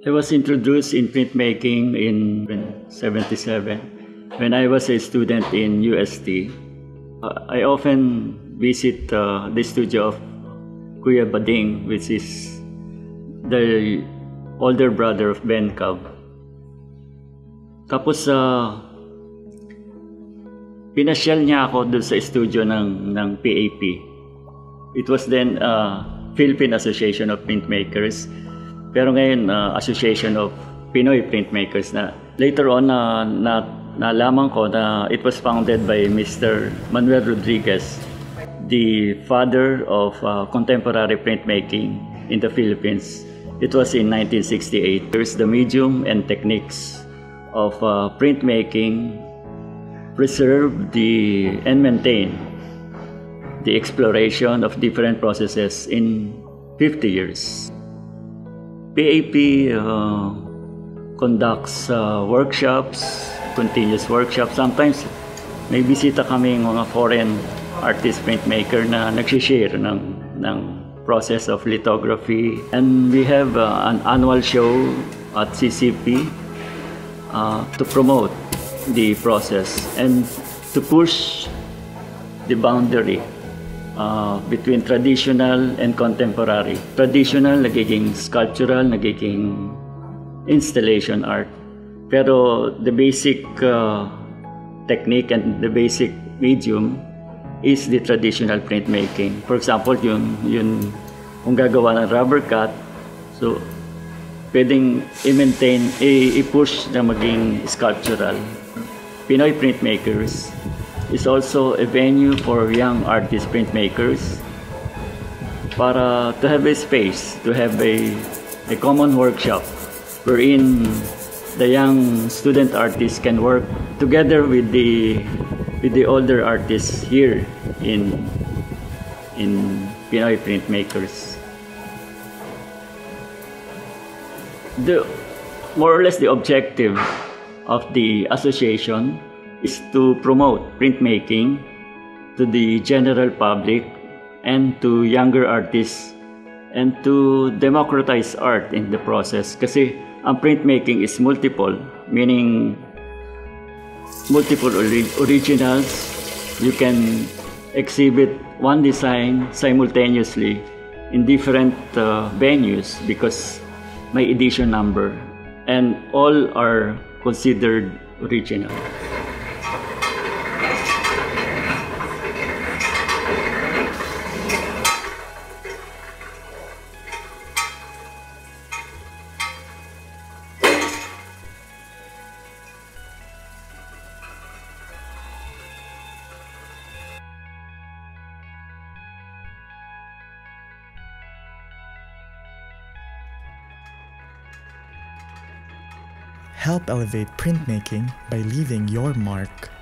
I was introduced in printmaking in 77 when I was a student in UST. I often visit the studio of Kuya Bading, which is the older brother of Ben Cab. Tapos pinasyal niya ako doon sa studio ng PAP. It was then Philippine Association of Printmakers. Pero ngayon, Association of Pinoy Printmakers na. Later on, nalaman ko na it was founded by Mr. Manuel Rodriguez, the father of contemporary printmaking in the Philippines. It was in 1968. There's the medium and techniques of printmaking, preserve and maintain the exploration of different processes in 50 years. PAP conducts workshops, continuous workshops. Sometimes may bisita kaming mga foreign artist printmaker na nagsishare ng process of lithography. And we have an annual show at CCP to promote the process and to push the boundary between traditional and contemporary. Traditional, nagiging sculptural, nagiging installation art. Pero the basic technique and the basic medium is the traditional printmaking. For example, yun kung gagawa ng rubber cut, so pwedeng i-maintain, i-push na maging sculptural. Pinoy Printmakers is also a venue for young artist printmakers para to have a space, to have a common workshop wherein the young student artists can work together with the older artists here in Pinoy Printmakers. More or less the objective of the association is to promote printmaking to the general public and to younger artists and to democratize art in the process. Kasi ang printmaking is multiple, meaning multiple originals. You can exhibit one design simultaneously in different venues because may edition number and all are considered original. Help elevate printmaking by leaving your mark.